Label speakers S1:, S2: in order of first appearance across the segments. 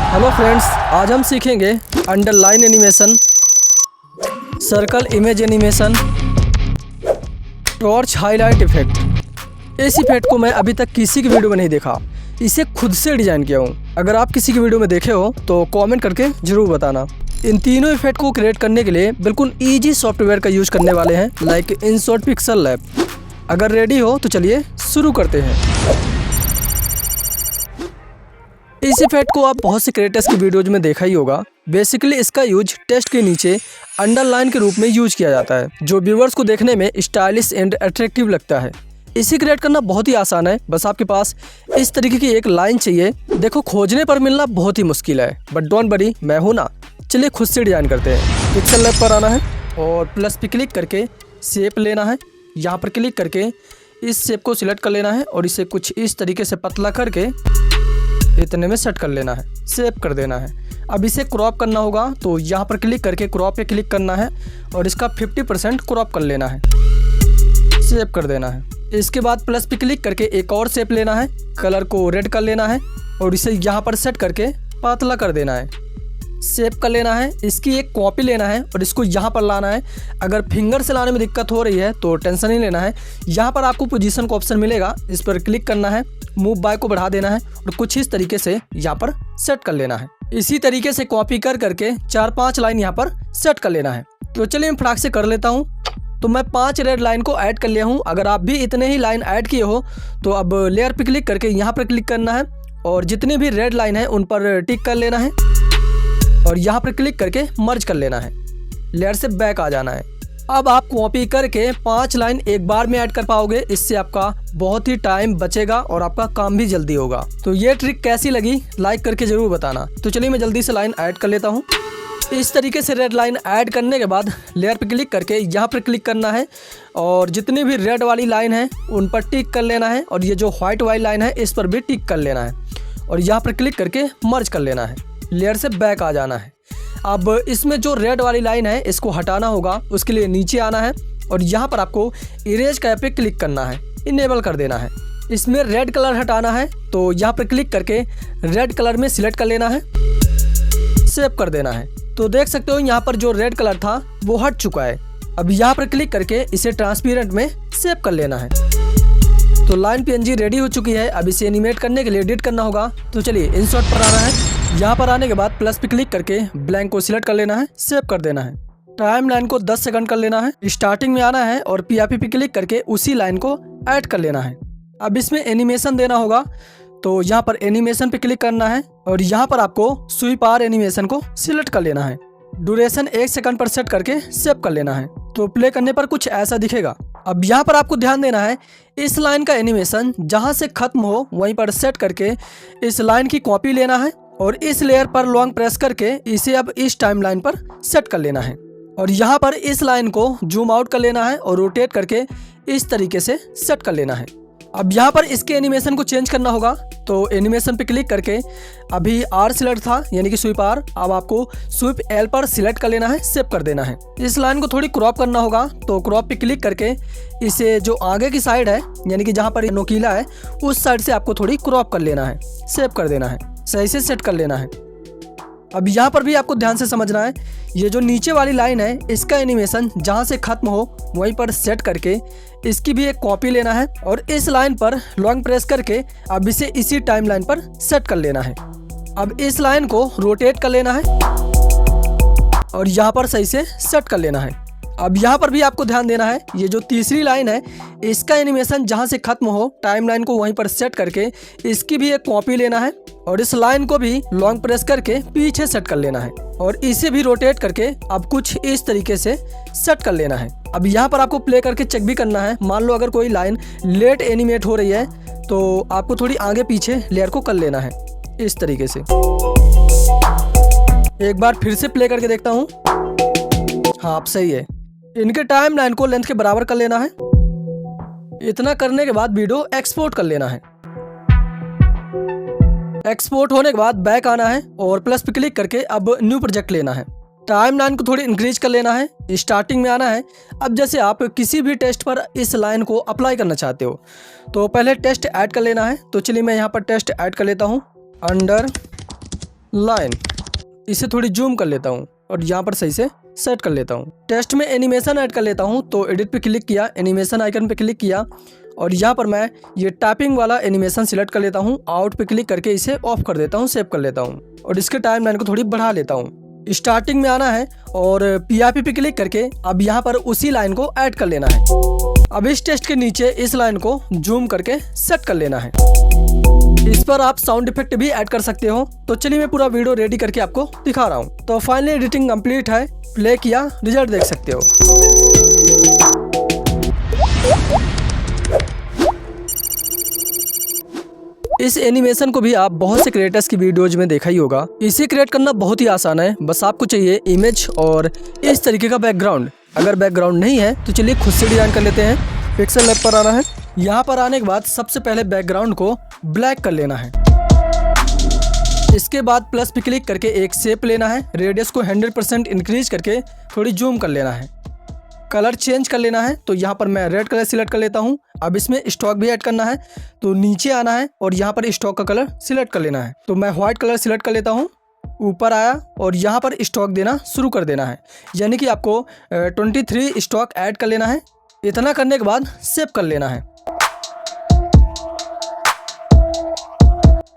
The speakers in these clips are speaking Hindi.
S1: हेलो फ्रेंड्स, आज हम सीखेंगे underline animation, circle image animation, torch highlight effect. इस इफेक्ट को मैं अभी तक किसी की वीडियो में नहीं देखा, इसे खुद से डिज़ाइन किया हूँ। अगर आप किसी की वीडियो में देखे हो तो कमेंट करके ज़रूर बताना। इन तीनों इफेक्ट को क्रिएट करने के लिए बिल्कुल ईजी सॉफ्टवेयर का यूज़ करने वाले हैं, लाइक InShot पिक्सल लैब। अगर रेडी हो तो चलिए शुरू करते हैं। इस इफेक्ट को आप बहुत से क्रिएटर्स की वीडियोज में देखा ही होगा। बेसिकली इसका यूज टेक्स्ट के नीचे अंडरलाइन के रूप में यूज किया जाता है, जो व्यूअर्स को देखने में स्टाइलिश एंड अट्रैक्टिव लगता है। इसे क्रिएट करना बहुत ही आसान है, बस आपके पास इस तरीके की एक लाइन चाहिए। देखो, खोजने पर मिलना बहुत ही मुश्किल है, बट डोंट वरी, मैं हूं ना। चलिए खुद से डिजाइन करते हैं। पिक्सल लैब पर आना है और प्लस पे क्लिक करके शेप लेना है। यहाँ पर क्लिक करके इस शेप को सिलेक्ट कर लेना है और इसे कुछ इस तरीके से पतला करके इतने में सेट कर लेना है, सेव कर देना है। अब इसे क्रॉप करना होगा तो यहाँ पर क्लिक करके क्रॉप पे क्लिक करना है और इसका 50% क्रॉप कर लेना है, सेव कर देना है। इसके बाद प्लस पे क्लिक करके एक और शेप लेना है, कलर को रेड कर लेना है और इसे यहाँ पर सेट करके पतला कर देना है, सेव कर लेना है। इसकी एक कॉपी लेना है और इसको यहाँ पर लाना है। अगर फिंगर से लाने में दिक्कत हो रही है तो टेंशन नहीं लेना है। यहाँ पर आपको पोजीशन का ऑप्शन मिलेगा, इस पर क्लिक करना है, मूव बाय को बढ़ा देना है और कुछ इस तरीके से यहाँ पर सेट कर लेना है। इसी तरीके से कॉपी कर करके 4-5 लाइन यहाँ पर सेट कर लेना है। तो चलिए मैं फटाक से कर लेता हूँ। तो मैं 5 रेड लाइन को ऐड कर लिया हूँ। अगर आप भी इतने ही लाइन ऐड किए हो तो अब लेयर पे क्लिक करके यहाँ पर क्लिक करना है और जितनी भी रेड लाइन है उन पर टिक कर लेना है और यहाँ पर क्लिक करके मर्ज कर लेना है। लेयर से बैक आ जाना है। अब आप कॉपी करके 5 लाइन एक बार में ऐड कर पाओगे। इससे आपका बहुत ही टाइम बचेगा और आपका काम भी जल्दी होगा। तो ये ट्रिक कैसी लगी लाइक करके जरूर बताना। तो चलिए मैं जल्दी से लाइन ऐड कर लेता हूँ। इस तरीके से रेड लाइन ऐड करने के बाद लेयर पर क्लिक करके यहाँ पर क्लिक करना है और जितनी भी रेड वाली लाइन है उन पर टिक कर लेना है और ये जो व्हाइट वाली लाइन है इस पर भी टिक कर लेना है और यहाँ पर क्लिक करके मर्ज कर लेना है। लेयर से बैक आ जाना है। अब इसमें जो रेड वाली लाइन है इसको हटाना होगा, उसके लिए नीचे आना है और यहाँ पर आपको इरेज कैप पे क्लिक करना है, इनेबल कर देना है। इसमें रेड कलर हटाना है तो यहाँ पर क्लिक करके रेड कलर में सिलेक्ट कर लेना है, सेव कर देना है। तो देख सकते हो यहाँ पर जो रेड कलर था वो हट चुका है। अब यहाँ पर क्लिक करके इसे ट्रांसपेरेंट में सेव कर लेना है। तो लाइन PNG रेडी हो चुकी है। अब इसे एनिमेट करने के लिए एडिट करना होगा। तो चलिए InShot पर आना है। यहाँ पर आने के बाद प्लस पे क्लिक करके ब्लैंक को सिलेक्ट कर लेना है, सेव कर देना है। टाइम लाइन को 10 सेकंड कर लेना है। स्टार्टिंग में आना है और PRP पे क्लिक करके उसी लाइन को ऐड कर लेना है। अब इसमें एनिमेशन देना होगा तो यहाँ पर एनिमेशन पे क्लिक करना है और यहाँ पर आपको स्वीप आर एनिमेशन को सिलेक्ट कर लेना है। ड्यूरेशन 1 सेकंड पर सेट करके सेव कर लेना है। तो प्ले करने पर कुछ ऐसा दिखेगा। अब यहाँ पर आपको ध्यान देना है, इस लाइन का एनिमेशन जहाँ से खत्म हो वहीं पर सेट करके इस लाइन की कॉपी लेना है और इस लेयर पर लॉन्ग प्रेस करके इसे अब इस टाइमलाइन पर सेट कर लेना है और यहाँ पर इस लाइन को जूम आउट कर लेना है और रोटेट करके इस तरीके से सेट कर लेना है। अब यहाँ पर इसके एनिमेशन को चेंज करना होगा तो एनिमेशन पे क्लिक करके अभी R सिलेक्ट था यानी कि स्वीप R, अब आपको स्वीप L पर सिलेक्ट कर लेना है, सेव कर देना है। इस लाइन को थोड़ी क्रॉप करना होगा तो क्रॉप पे क्लिक करके इसे जो आगे की साइड है यानी कि जहाँ पर नोकीला है उस साइड से आपको थोड़ी क्रॉप कर लेना है, सेव कर देना है, सही से सेट कर लेना है। अब यहाँ पर भी आपको ध्यान से समझना है, ये जो नीचे वाली लाइन है इसका एनिमेशन जहाँ से खत्म हो वहीं पर सेट करके इसकी भी एक कॉपी लेना है और इस लाइन पर लॉन्ग प्रेस करके अब इसे इसी टाइमलाइन पर सेट कर लेना है। अब इस लाइन को रोटेट कर लेना है और यहाँ पर सही से सेट कर लेना है। अब यहाँ पर भी आपको ध्यान देना है, ये जो तीसरी लाइन है इसका एनिमेशन जहाँ से खत्म हो टाइमलाइन को वहीं पर सेट करके इसकी भी एक कॉपी लेना है और इस लाइन को भी लॉन्ग प्रेस करके पीछे सेट कर लेना है और इसे भी रोटेट करके अब कुछ इस तरीके से सेट कर लेना है। अब यहाँ पर आपको प्ले करके चेक भी करना है। मान लो अगर कोई लाइन लेट एनिमेट हो रही है तो आपको थोड़ी आगे पीछे लेयर को कर लेना है इस तरीके से। एक बार फिर से प्ले करके देखता हूँ। हाँ, अब सही है। इनके टाइम लाइन को लेंथ के बराबर कर लेना है। इतना करने के बाद वीडियो एक्सपोर्ट कर लेना है। एक्सपोर्ट होने के बाद बैक आना है और प्लस पे क्लिक करके अब न्यू प्रोजेक्ट लेना है। टाइम लाइन को थोड़ी इंक्रीज कर लेना है। स्टार्टिंग में आना है। अब जैसे आप किसी भी टेस्ट पर इस लाइन को अप्लाई करना चाहते हो तो पहले टेस्ट ऐड कर लेना है। तो चलिए मैं यहाँ पर टेस्ट ऐड कर लेता हूँ, अंडर लाइन, इसे थोड़ी जूम कर लेता हूँ और यहाँ पर सही से सेट कर लेता हूँ। टेस्ट में एनिमेशन ऐड कर लेता हूँ, तो एडिट पे क्लिक किया, एनिमेशन आइकन पे क्लिक किया और यहाँ पर मैं ये टाइपिंग वाला एनिमेशन सिलेक्ट कर लेता हूँ। आउट पे क्लिक करके इसे ऑफ कर देता हूँ, सेव कर लेता हूँ और इसके टाइमलाइन को थोड़ी बढ़ा लेता हूँ। स्टार्टिंग में आना है और PRP पे क्लिक करके अब यहाँ पर उसी लाइन को ऐड कर लेना है। अब इस टेस्ट के नीचे इस लाइन को जूम करके सेट कर लेना है। इस पर आप साउंड इफेक्ट भी ऐड कर सकते हो। तो चलिए मैं पूरा वीडियो रेडी करके आपको दिखा रहा हूँ। तो फाइनली एडिटिंग कंप्लीट है, प्ले किया, रिजल्ट देख सकते हो। इस एनिमेशन को भी आप बहुत से क्रिएटर्स की वीडियोज में देखा ही होगा। इसे क्रिएट करना बहुत ही आसान है, बस आपको चाहिए इमेज और इस तरीके का बैकग्राउंड। अगर बैकग्राउंड नहीं है तो चलिए खुद से डिजाइन कर लेते हैं। पिक्सल लैब पर आना है, यहाँ पर आने के बाद सबसे पहले बैकग्राउंड को ब्लैक कर लेना है। इसके बाद प्लस पे क्लिक करके एक शेप लेना है, रेडियस को 100% इंक्रीज करके थोड़ी जूम कर लेना है। कलर चेंज कर लेना है, तो यहाँ पर मैं रेड कलर सिलेक्ट कर लेता हूँ। अब इसमें स्टॉक भी ऐड करना है, तो नीचे आना है और यहाँ पर स्टॉक का कलर सिलेक्ट कर लेना है। तो मैं व्हाइट कलर सिलेक्ट कर लेता हूँ, ऊपर आया और यहाँ पर स्टॉक देना शुरू कर देना है, यानी कि आपको 23 स्टॉक ऐड कर लेना है। इतना करने के बाद सेव कर लेना है।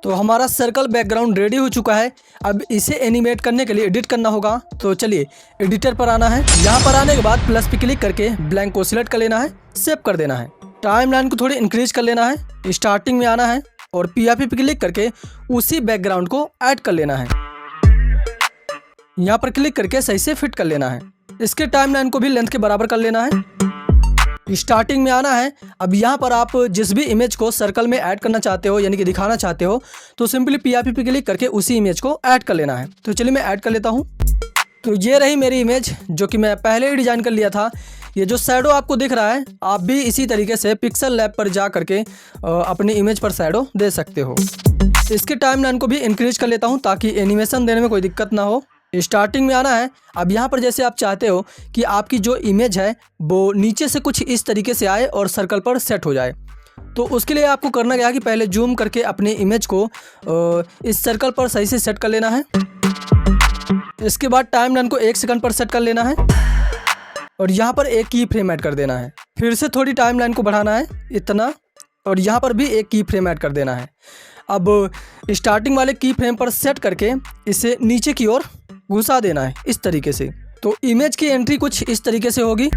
S1: तो हमारा सर्कल बैकग्राउंड रेडी हो चुका है। अब इसे एनिमेट करने के लिए एडिट करना होगा, तो चलिए एडिटर पर आना है। यहाँ पर आने के बाद प्लस पे क्लिक करके ब्लैंक को सिलेक्ट कर लेना है, सेव कर देना है। टाइमलाइन को थोड़ी इंक्रीज कर लेना है, स्टार्टिंग में आना है और PRP पे क्लिक करके उसी बैकग्राउंड को ऐड कर लेना है। यहाँ पर क्लिक करके सही से फिट कर लेना है। इसके टाइमलाइन को भी लेंथ के बराबर कर लेना है। स्टार्टिंग में आना है। अब यहाँ पर आप जिस भी इमेज को सर्कल में ऐड करना चाहते हो, यानी कि दिखाना चाहते हो, तो सिंपली PRP पे क्लिक करके उसी इमेज को ऐड कर लेना है। तो चलिए मैं ऐड कर लेता हूँ। तो ये रही मेरी इमेज, जो कि मैं पहले ही डिजाइन कर लिया था। ये जो शैडो आपको दिख रहा है, आप भी इसी तरीके से पिक्सल लैब पर जा करके अपनी इमेज पर शैडो दे सकते हो। इसके टाइमलाइन को भी इंक्रीज कर लेता हूँ ताकि एनिमेशन देने में कोई दिक्कत ना हो। स्टार्टिंग में आना है। अब यहाँ पर जैसे आप चाहते हो कि आपकी जो इमेज है वो नीचे से कुछ इस तरीके से आए और सर्कल पर सेट हो जाए, तो उसके लिए आपको करना क्या है कि पहले जूम करके अपनी इमेज को इस सर्कल पर सही से सेट कर लेना है। इसके बाद टाइमलाइन को 1 सेकंड पर सेट कर लेना है और यहाँ पर एक की फ्रेम ऐड कर देना है। फिर से थोड़ी टाइमलाइन को बढ़ाना है इतना, और यहाँ पर भी एक की फ्रेम ऐड कर देना है। अब स्टार्टिंग वाले की फ्रेम पर सेट करके इसे नीचे की ओर घुसा देना है इस तरीके से। तो इमेज की एंट्री कुछ इस तरीके से होगी।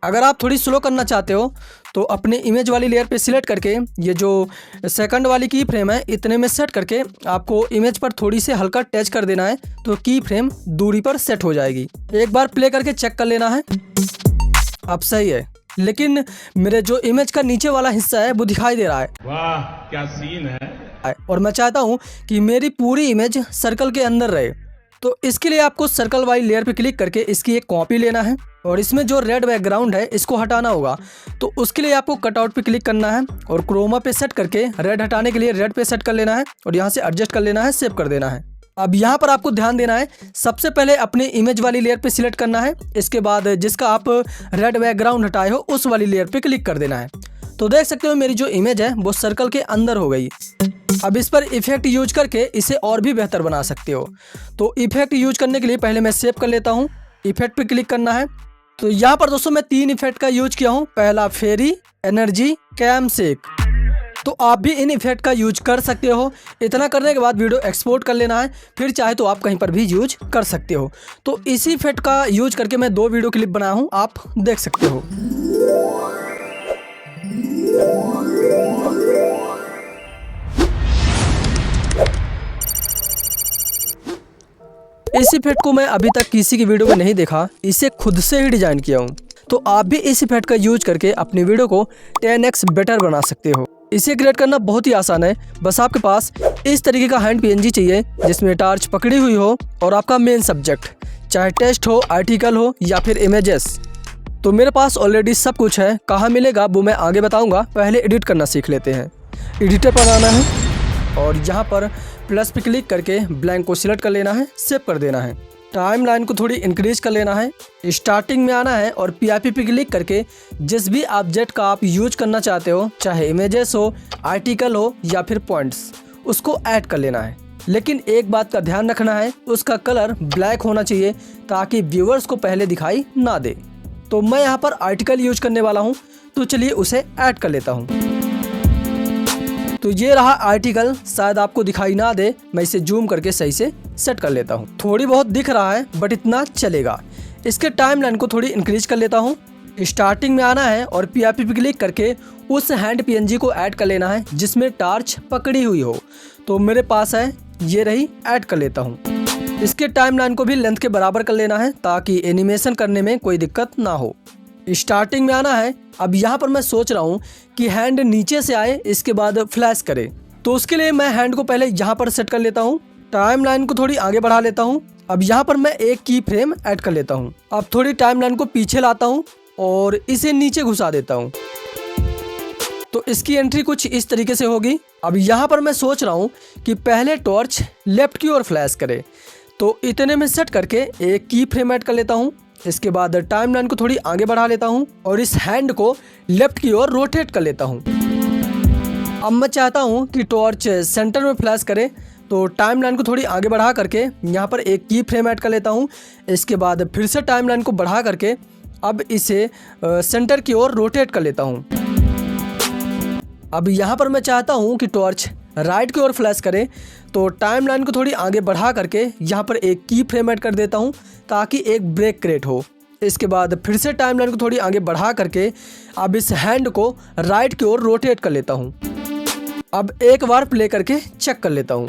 S1: अगर आप थोड़ी स्लो करना चाहते हो तो अपने इमेज वाली लेयर पे सिलेक्ट करके ये जो सेकंड वाली की फ्रेम है इतने में सेट करके आपको इमेज पर थोड़ी से हल्का टच कर देना है, तो की फ्रेम दूरी पर सेट हो जाएगी। एक बार प्ले करके चेक कर लेना है। अब सही है, लेकिन मेरे जो इमेज का नीचे वाला हिस्सा है वो दिखाई दे रहा है।
S2: वाह क्या सीन है।
S1: और मैं चाहता हूँ कि मेरी पूरी इमेज सर्कल के अंदर रहे। तो इसके लिए आपको सर्कल वाली लेयर पे क्लिक करके इसकी एक कॉपी लेना है और इसमें जो रेड बैकग्राउंड है इसको हटाना होगा। तो उसके लिए आपको कटआउट पे क्लिक करना है और क्रोमा पे सेट करके रेड हटाने के लिए रेड पे सेट कर लेना है और यहाँ से एडजस्ट कर लेना है, सेव कर देना है। अब यहाँ पर आपको ध्यान देना है, सबसे पहले अपनी इमेज वाली लेयर पे सिलेक्ट करना है। इसके बाद जिसका आप रेड बैकग्राउंड हटाए हो उस वाली लेयर पे क्लिक कर देना है। तो देख सकते हो मेरी जो इमेज है वो सर्कल के अंदर हो गई। अब इस पर इफेक्ट यूज करके इसे और भी बेहतर बना सकते हो। तो इफेक्ट यूज करने के लिए पहले मैं सेव कर लेता हूँ, इफेक्ट पे क्लिक करना है। तो यहाँ पर दोस्तों मैं 3 इफेक्ट का यूज किया हूँ। पहला फेरी, एनर्जी, कैम शेक। तो आप भी इन इफेक्ट का यूज कर सकते हो। इतना करने के बाद वीडियो एक्सपोर्ट कर लेना है, फिर चाहे तो आप कहीं पर भी यूज कर सकते हो। तो इसी इफेक्ट का यूज करके मैं 2 वीडियो क्लिप बनाया हूँ, आप देख सकते हो। इस इफेक्ट को मैं अभी तक किसी की वीडियो में नहीं देखा, इसे खुद से ही डिजाइन किया हूँ। तो आप भी इस इफेक्ट का यूज करके अपनी वीडियो को 10x बेटर बना सकते हो। इसे क्रिएट करना बहुत ही आसान है, बस आपके पास इस तरीके का हैंड PNG चाहिए जिसमें टार्च पकड़ी हुई हो और आपका मेन सब्जेक्ट, चाहे टेक्स्ट हो, आर्टिकल हो या फिर इमेजेस। तो मेरे पास ऑलरेडी सब कुछ है, कहाँ मिलेगा वो मैं आगे बताऊँगा। पहले एडिट करना सीख लेते हैं। एडिटर पर आना है और यहाँ पर प्लस पे क्लिक करके ब्लैंक को सिलेक्ट कर लेना है, सेव कर देना है। टाइमलाइन को थोड़ी इंक्रीज कर लेना है। स्टार्टिंग में आना है और PRP पे क्लिक करके जिस भी ऑब्जेक्ट का आप यूज करना चाहते हो, चाहे इमेजेस हो, आर्टिकल हो या फिर पॉइंट्स, उसको ऐड कर लेना है। लेकिन एक बात का ध्यान रखना है, उसका कलर ब्लैक होना चाहिए ताकि व्यूअर्स को पहले दिखाई ना दे। तो मैं यहाँ पर आर्टिकल यूज करने वाला हूँ, तो चलिए उसे ऐड कर लेता हूँ। तो ये रहा आर्टिकल, शायद आपको दिखाई ना दे, मैं इसे जूम करके सही से सेट कर लेता हूँ। थोड़ी बहुत दिख रहा है बट इतना चलेगा। इसके टाइमलाइन को थोड़ी इंक्रीज कर लेता हूँ। स्टार्टिंग में आना है और PRP पे क्लिक करके उस हैंड PNG को ऐड कर लेना है जिसमें टार्च पकड़ी हुई हो। तो मेरे पास है, ये रही, ऐड कर लेता हूँ। इसके टाइमलाइन को भी लेंथ के बराबर कर लेना है ताकि एनिमेशन करने में कोई दिक्कत ना हो। स्टार्टिंग में आना है। अब यहाँ पर मैं सोच रहा हूँ कि हैंड नीचे से आए, इसके बाद फ्लैश करे। तो उसके लिए मैं हैंड को पहले यहाँ पर सेट कर लेता हूँ। टाइमलाइन को थोड़ी आगे बढ़ा लेता हूँ। अब यहाँ पर मैं एक की फ्रेम ऐड कर लेता हूँ। अब थोड़ी टाइमलाइन को पीछे लाता हूँ और इसे नीचे घुसा देता हूँ। तो इसकी एंट्री कुछ इस तरीके से होगी। अब यहाँ पर मैं सोच रहा हूँ कि पहले टॉर्च लेफ्ट की ओर फ्लैश करे। तो इतने में सेट करके एक की फ्रेम ऐड कर लेता हूँ। इसके बाद टाइमलाइन को थोड़ी आगे बढ़ा लेता हूँ और इस हैंड को लेफ्ट की ओर रोटेट कर लेता हूँ। अब मैं चाहता हूँ कि टॉर्च सेंटर में फ्लैश करे, तो टाइमलाइन को थोड़ी आगे बढ़ा करके यहाँ पर एक की फ्रेम ऐड कर लेता हूँ। इसके बाद फिर से टाइमलाइन को बढ़ा करके अब इसे सेंटर की ओर रोटेट कर लेता हूँ। अब यहाँ पर मैं चाहता हूँ कि टॉर्च राइट की ओर फ्लैश करे, तो टाइमलाइन को थोड़ी आगे बढ़ा करके यहाँ पर एक की फ्रेम ऐड कर देता हूँ ताकि एक ब्रेक क्रिएट हो। इसके बाद फिर से टाइमलाइन को थोड़ी आगे बढ़ा करके अब इस हैंड को राइट की ओर रोटेट कर लेता हूँ। अब एक बार प्ले करके चेक कर लेता हूँ।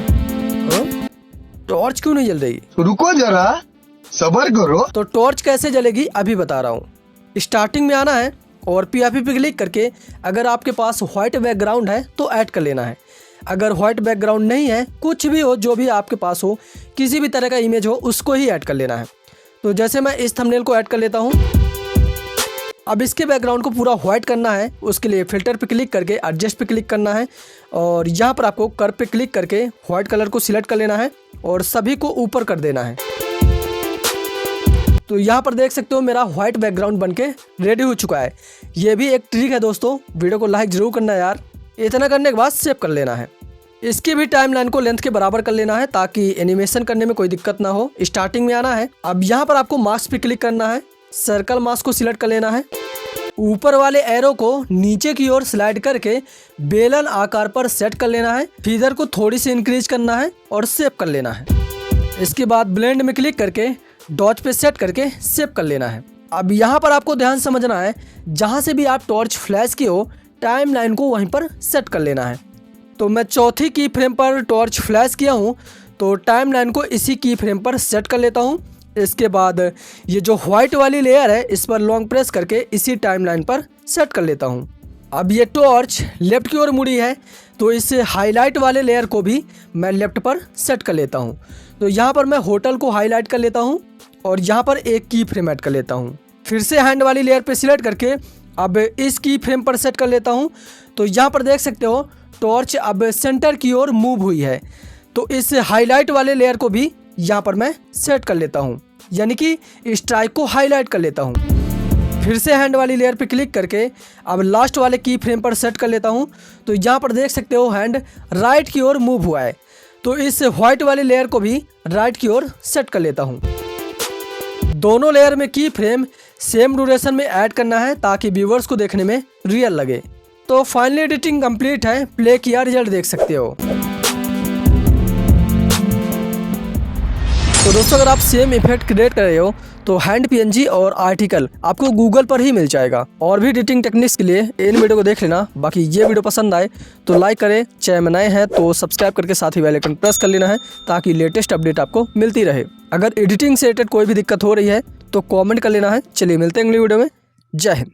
S1: टॉर्च क्यों नहीं जल रही?
S3: रुको जरा, सब्र करो।
S1: तो टॉर्च कैसे जलेगी अभी बता रहा हूँ। स्टार्टिंग में आना है और PRP पे क्लिक करके अगर आपके पास व्हाइट बैकग्राउंड है तो ऐड कर लेना है। अगर व्हाइट बैकग्राउंड नहीं है, कुछ भी हो, जो भी आपके पास हो, किसी भी तरह का इमेज हो, उसको ही ऐड कर लेना है। तो जैसे मैं इस थंबनेल को ऐड कर लेता हूँ। अब इसके बैकग्राउंड को पूरा व्हाइट करना है। उसके लिए फिल्टर पे क्लिक करके एडजस्ट पे क्लिक करना है और यहाँ पर आपको कर्व पे क्लिक करके व्हाइट कलर को सिलेक्ट कर लेना है और सभी को ऊपर कर देना है। तो यहाँ पर देख सकते हो मेरा व्हाइट बैकग्राउंड बनके रेडी हो चुका है। ये भी एक ट्रिक है दोस्तों, वीडियो को लाइक जरूर करना यार। इतना करने के बाद सेव कर लेना है। इसकी भी टाइमलाइन को लेंथ के बराबर कर लेना है ताकि एनिमेशन करने में कोई दिक्कत ना हो। स्टार्टिंग में आना है। अब यहाँ पर आपको मास्क पे क्लिक करना है, सर्कल मास्क को सिलेक्ट कर लेना है। ऊपर वाले एरो को नीचे की ओर स्लाइड करके बेलन आकार पर सेट कर लेना है। फीदर को थोड़ी सी इंक्रीज करना है और सेव कर लेना है। इसके बाद ब्लेंड में क्लिक करके डॉट पे सेट करके सेव कर लेना है। अब यहाँ पर आपको ध्यान समझना है, जहाँ से भी आप टॉर्च फ्लैश की हो, टाइमलाइन को वहीं पर सेट कर लेना है। तो मैं चौथी की फ्रेम पर टॉर्च फ्लैश किया हूँ, तो टाइमलाइन को इसी की फ्रेम पर सेट कर लेता हूँ। इसके बाद ये जो व्हाइट वाली लेयर है, इस पर लॉन्ग प्रेस करके इसी टाइमलाइन पर सेट कर लेता हूँ। अब ये टॉर्च लेफ्ट की ओर मुड़ी है, तो इस हाईलाइट वाले लेयर को भी मैं लेफ्ट पर सेट कर लेता हूँ। तो यहाँ पर मैं होटल को हाईलाइट कर लेता हूँ और यहाँ पर एक की फ्रेम ऐड कर लेता हूँ। फिर से हैंड वाली लेयर पे सिलेक्ट करके अब इस की फ्रेम पर सेट कर लेता हूँ। तो यहाँ पर देख सकते हो टॉर्च अब सेंटर की ओर मूव हुई है। तो इस हाईलाइट वाले लेयर को भी यहाँ पर मैं सेट कर लेता हूँ, यानी कि स्ट्राइक को हाईलाइट कर लेता हूँ। फिर से हैंड वाली लेयर पे क्लिक करके अब लास्ट वाले की फ्रेम पर सेट कर लेता हूँ। तो यहाँ पर देख सकते हो हैंड राइट की ओर मूव हुआ है। तो इस व्हाइट वाली लेयर को भी राइट की ओर सेट कर लेता हूँ। दोनों लेयर में की फ्रेम सेम ड्यूरेशन में ऐड करना है ताकि व्यूवर्स को देखने में रियल लगे। तो फाइनली एडिटिंग कंप्लीट है, प्ले किया रिजल्ट देख सकते हो। तो दोस्तों अगर आप सेम इफेक्ट क्रिएट कर रहे हो तो हैंड PNG और आर्टिकल आपको गूगल पर ही मिल जाएगा। और भी एडिटिंग टेक्निक्स के लिए इन वीडियो को देख लेना। बाकी ये वीडियो पसंद आए तो लाइक करें, चैनल में नए हैं तो सब्सक्राइब करके साथ ही बेल आइकन प्रेस कर लेना है ताकि लेटेस्ट अपडेट आपको मिलती रहे। अगर एडिटिंग से रिलेटेड कोई भी दिक्कत हो रही है तो कॉमेंट कर लेना है। चलिए मिलते हैं अगली वीडियो में। जय हिंद।